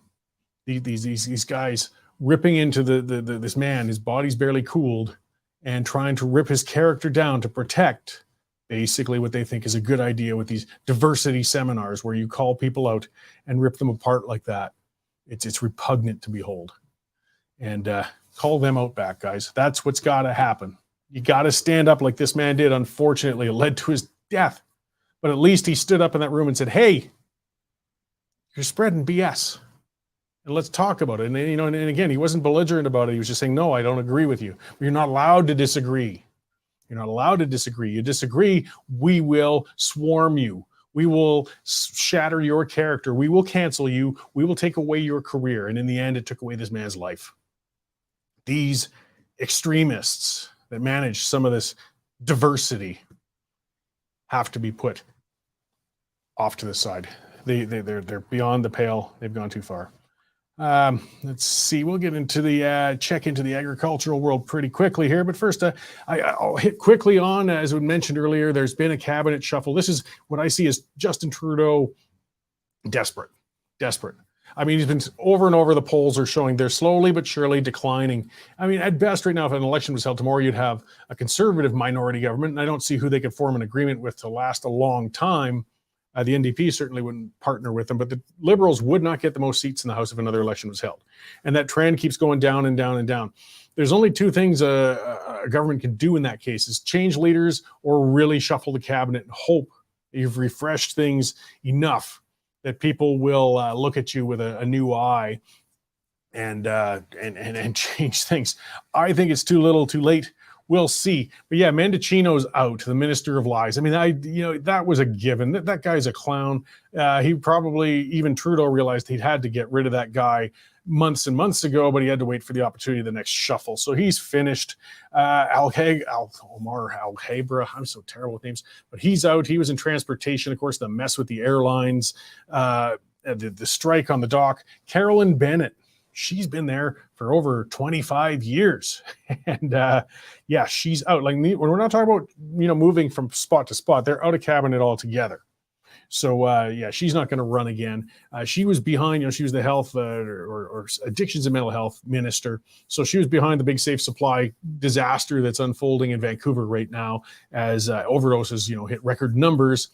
these guys ripping into this man, his body's barely cooled, and trying to rip his character down to protect basically what they think is a good idea with these diversity seminars where you call people out and rip them apart like that. It's repugnant to behold. And call them out back, guys. That's what's got to happen. You got to stand up like this man did. Unfortunately, it led to his death. But at least he stood up in that room and said, hey, you're spreading BS. And let's talk about it. And and again, he wasn't belligerent about it. He was just saying, no, I don't agree with you. You're not allowed to disagree. You're not allowed to disagree. You disagree, we will swarm you. We will shatter your character. We will cancel you. We will take away your career. And in the end, it took away this man's life. These extremists that manage some of this diversity have to be put off to the side. They're beyond the pale. They've gone too far. Let's see. We'll get into the check into the agricultural world pretty quickly here. But first, I'll hit quickly on, as we mentioned earlier, there's been a cabinet shuffle. This is what I see as Justin Trudeau desperate. I mean, he's been over and over. The polls are showing they're slowly but surely declining. I mean, at best right now, if an election was held tomorrow, you'd have a conservative minority government, and I don't see who they could form an agreement with to last a long time. The NDP certainly wouldn't partner with them, but the Liberals would not get the most seats in the House if another election was held. And that trend keeps going down and down and down. There's only two things a government can do in that case, is change leaders or really shuffle the cabinet and hope that you've refreshed things enough that people will look at you with a new eye and change things. I think it's too little, too late. We'll see. But yeah, Mendicino's out, the Minister of Lies. I mean, that was a given. That guy's a clown. He probably, even Trudeau realized he'd had to get rid of that guy months and months ago, but he had to wait for the opportunity of the next shuffle. So he's finished. Omar Al-Habra, I'm so terrible with names, but he's out. He was in transportation, of course, the mess with the airlines, the strike on the dock. Carolyn Bennett, she's been there for over 25 years. And yeah, she's out. Like, when we're not talking about, moving from spot to spot, they're out of cabinet altogether. So yeah, she's not going to run again. She was behind, she was the health or addictions and mental health minister. So she was behind the big safe supply disaster that's unfolding in Vancouver right now as overdoses, hit record numbers.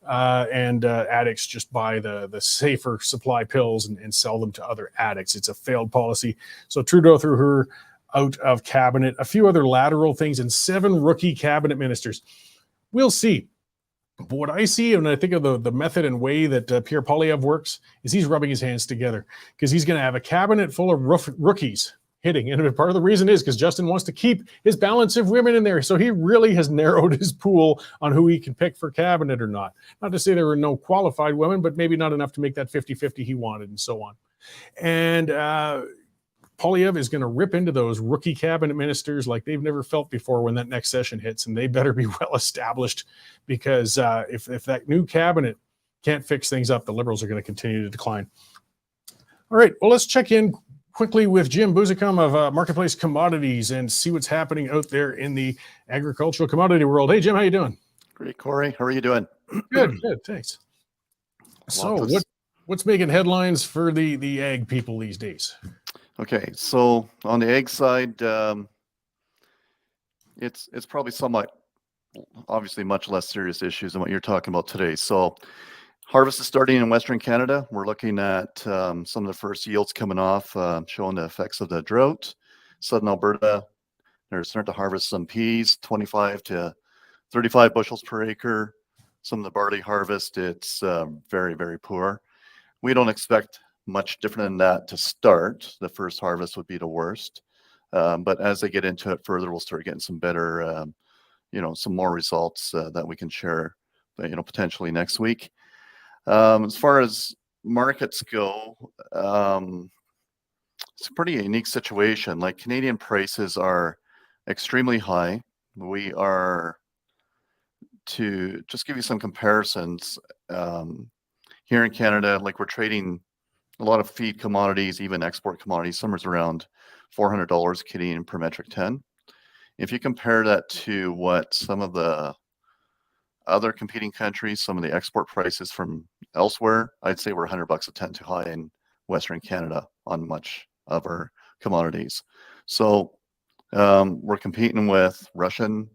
And addicts just buy the safer supply pills and sell them to other addicts. It's a failed policy. So Trudeau threw her out of cabinet, a few other lateral things, and 7 rookie cabinet ministers. We'll see. But what I see, and I think of the method and way that Pierre Poilievre works, is he's rubbing his hands together, because he's going to have a cabinet full of rookies, hitting. And part of the reason is because Justin wants to keep his balance of women in there. So he really has narrowed his pool on who he can pick for cabinet or not. Not to say there were no qualified women, but maybe not enough to make that 50-50 he wanted, and so on. And Poilievre is going to rip into those rookie cabinet ministers like they've never felt before when that next session hits, and they better be well established, because if that new cabinet can't fix things up, the Liberals are going to continue to decline. All right, well, let's check in quickly with Jim Buzicum of Marketplace Commodities and see what's happening out there in the agricultural commodity world. Hey, Jim, how you doing? Great, Cory. How are you doing? Good, thanks. So what's making headlines for the ag people these days? Okay, so on the ag side, it's probably somewhat, obviously, much less serious issues than what you're talking about today. So harvest is starting in Western Canada. We're looking at some of the first yields coming off, showing the effects of the drought. Southern Alberta, they're starting to harvest some peas, 25 to 35 bushels per acre. Some of the barley harvest, it's very, very poor. We don't expect much different than that to start. The first harvest would be the worst. But as they get into it further, we'll start getting some better, some more results that we can share, potentially next week. As far as markets go, it's a pretty unique situation. Like, Canadian prices are extremely high. We are, to just give you some comparisons, here in Canada, like, we're trading a lot of feed commodities, even export commodities, somewhere's around $400 Canadian per metric ton. If you compare that to what some of the other competing countries, some of the export prices from elsewhere, I'd say we're $100 a ton too high in Western Canada on much of our commodities. So we're competing with Russian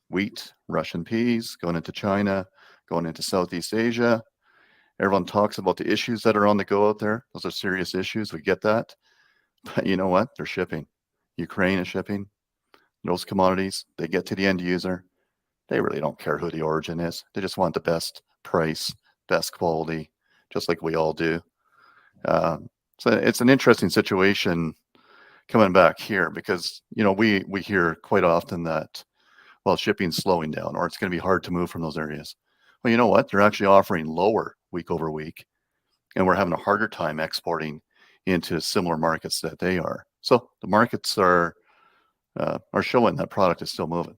wheat, Russian peas, going into China, going into Southeast Asia. Everyone talks about the issues that are on the go out there. Those are serious issues. We get that. But you know what? They're shipping. Ukraine is shipping. Those commodities, they get to the end user. They really don't care who the origin is. They just want the best price, best quality, just like we all do. So it's an interesting situation coming back here, because, we hear quite often that, well, shipping's slowing down, or it's going to be hard to move from those areas. Well, you know what? They're actually offering lower week over week, and we're having a harder time exporting into similar markets that they are. So the markets are showing that product is still moving.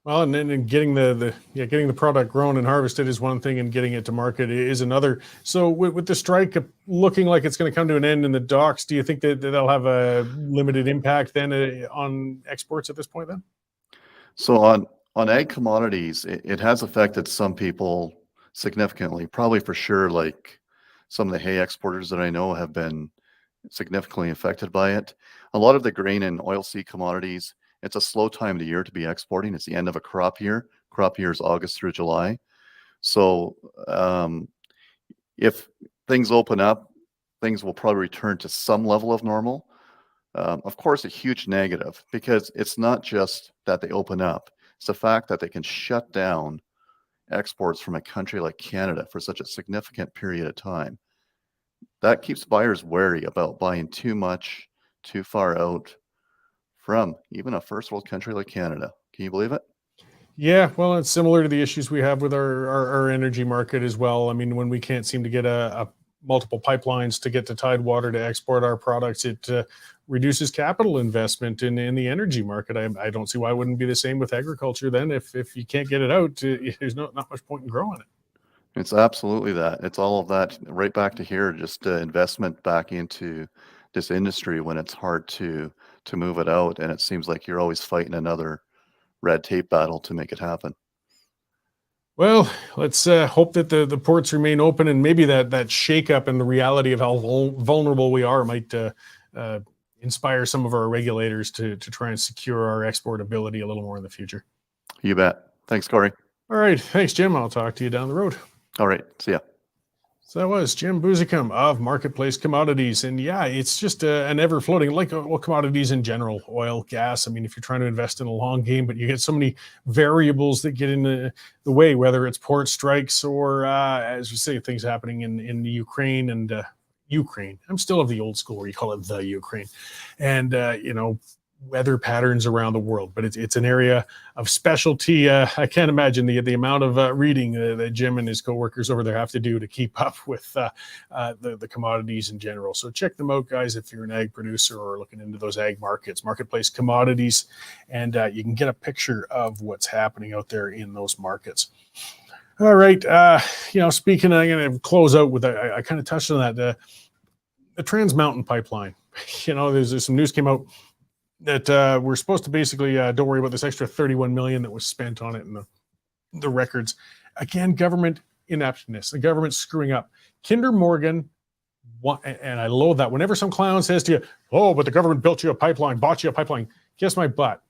Well, and then getting the product grown and harvested is one thing, and getting it to market is another. So with the strike looking like it's going to come to an end in the docks, do you think that they'll have a limited impact then on exports at this point then? So on ag commodities, it has affected some people significantly. Probably for sure, like some of the hay exporters that I know have been significantly affected by it. A lot of the grain and oilseed commodities, it's a slow time of the year to be exporting. It's the end of a crop year. Crop year is August through July. So if things open up, things will probably return to some level of normal. Of course, a huge negative, because it's not just that they open up. It's the fact that they can shut down exports from a country like Canada for such a significant period of time. That keeps buyers wary about buying too much, too far out from even a first world country like Canada. Can you believe it? Yeah, well, it's similar to the issues we have with our energy market as well. I mean, when we can't seem to get a multiple pipelines to get to Tidewater to export our products, it reduces capital investment in the energy market. I don't see why it wouldn't be the same with agriculture then. If you can't get it out, there's not much point in growing it. It's absolutely that. It's all of that right back to here, just investment back into this industry when it's hard to move it out. And it seems like you're always fighting another red tape battle to make it happen. Well, let's hope that the ports remain open, and maybe that shakeup and the reality of how vulnerable we are might inspire some of our regulators to try and secure our export ability a little more in the future. You bet. Thanks, Cory. All right. Thanks, Jim. I'll talk to you down the road. All right. See ya. So that was Jim Buzicum of Marketplace Commodities. And yeah, it's just an ever floating, like commodities in general, oil, gas. I mean, if you're trying to invest in a long game, but you get so many variables that get in the way, whether it's port strikes or, as you say, things happening in the Ukraine and Ukraine. I'm still of the old school where you call it the Ukraine. And, weather patterns around the world, but it's an area of specialty. I can't imagine the amount of reading that Jim and his coworkers over there have to do to keep up with the commodities in general. So check them out, guys, if you're an ag producer or looking into those ag markets, marketplace commodities, and you can get a picture of what's happening out there in those markets. All right. Speaking, I'm going to close out with, I kind of touched on that, the Trans Mountain Pipeline. There's some news came out that we're supposed to basically don't worry about this extra $31 million that was spent on it and the records. Again, government ineptness, the government screwing up. Kinder Morgan, and I loathe that. Whenever some clown says to you, "Oh, but the government built you a pipeline, bought you a pipeline," kiss my butt.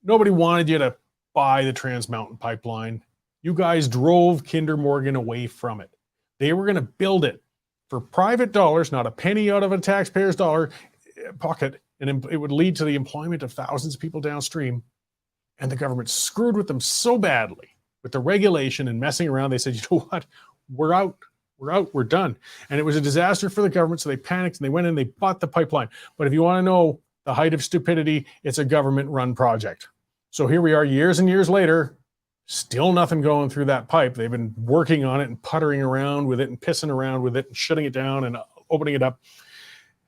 Nobody wanted you to buy the Trans Mountain Pipeline. You guys drove Kinder Morgan away from it. They were going to build it for private dollars, not a penny out of a taxpayer's dollar pocket. And it would lead to the employment of thousands of people downstream. And the government screwed with them so badly with the regulation and messing around. They said, you know what? We're out. We're done. And it was a disaster for the government. So they panicked and they went in and they bought the pipeline. But if you want to know the height of stupidity, it's a government-run project. So here we are years and years later, still nothing going through that pipe. They've been working on it and puttering around with it and pissing around with it and shutting it down and opening it up.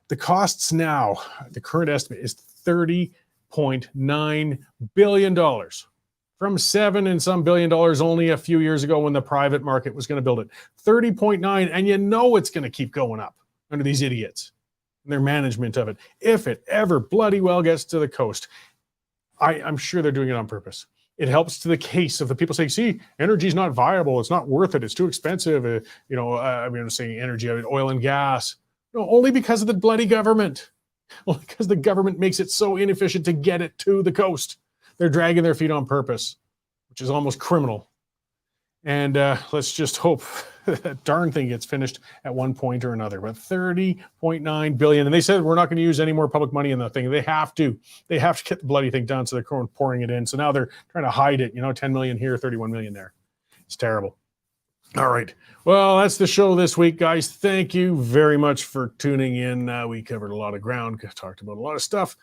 The costs now, the current estimate is $30.9 billion from $7 and some billion only a few years ago when the private market was going to build it. 30.9, and it's going to keep going up under these idiots and their management of it. If it ever bloody well gets to the coast, I'm sure they're doing it on purpose. It helps to the case of the people saying, see, energy is not viable. It's not worth it. It's too expensive. I'm saying energy, oil and gas. No, only because of the bloody government. Only because the government makes it so inefficient to get it to the coast. They're dragging their feet on purpose, which is almost criminal. And let's just hope that darn thing gets finished at one point or another. But $30.9 billion. And they said we're not going to use any more public money in the thing. They have to. They have to get the bloody thing done. So they're pouring it in. So now they're trying to hide it. 10 million here, 31 million there. It's terrible. All right. Well, that's the show this week, guys. Thank you very much for tuning in. We covered a lot of ground, talked about a lot of stuff.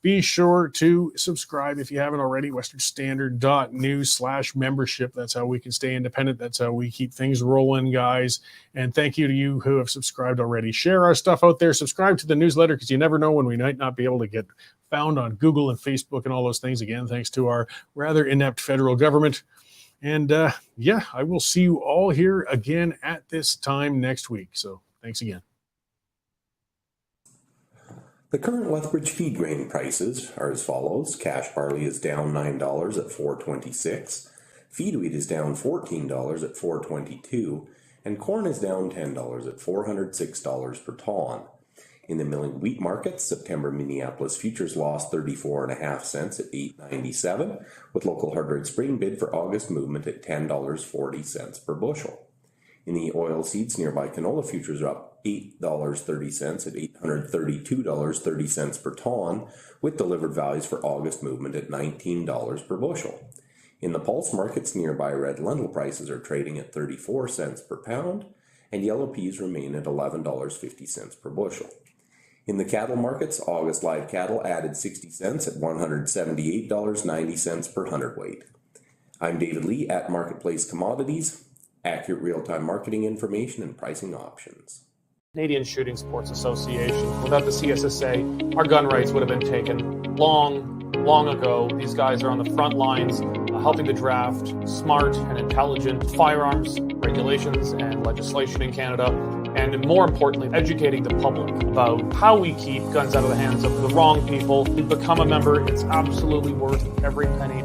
Be sure to subscribe if you haven't already, westernstandard.news/membership. That's how we can stay independent. That's how we keep things rolling, guys. And thank you to you who have subscribed already. Share our stuff out there. Subscribe to the newsletter because you never know when we might not be able to get found on Google and Facebook and all those things. Again, thanks to our rather inept federal government. And I will see you all here again at this time next week. So thanks again. The current Lethbridge feed grain prices are as follows. Cash barley is down $9 at $4.26. Feed wheat is down $14 at $4.22. And corn is down $10 at $406 per ton. In the milling wheat market, September Minneapolis futures lost 34.5 cents at $8.97, with local hard red spring bid for August movement at $10.40 per bushel. In the oilseeds, nearby canola futures are up $8.30 at $832.30 per ton, with delivered values for August movement at $19 per bushel. In the pulse markets, nearby red lentil prices are trading at 34 cents per pound, and yellow peas remain at $11.50 per bushel. In the cattle markets, August live cattle added 60 cents at $178.90 per hundredweight. I'm David Lee at Marketplace Commodities, accurate real-time marketing information and pricing options. Canadian Shooting Sports Association. Without the CSSA, our gun rights would have been taken long ago. These guys are on the front lines helping to draft smart and intelligent firearms regulations and legislation in Canada, and more importantly, educating the public about how we keep guns out of the hands of the wrong people. Become a member. It's absolutely worth every penny.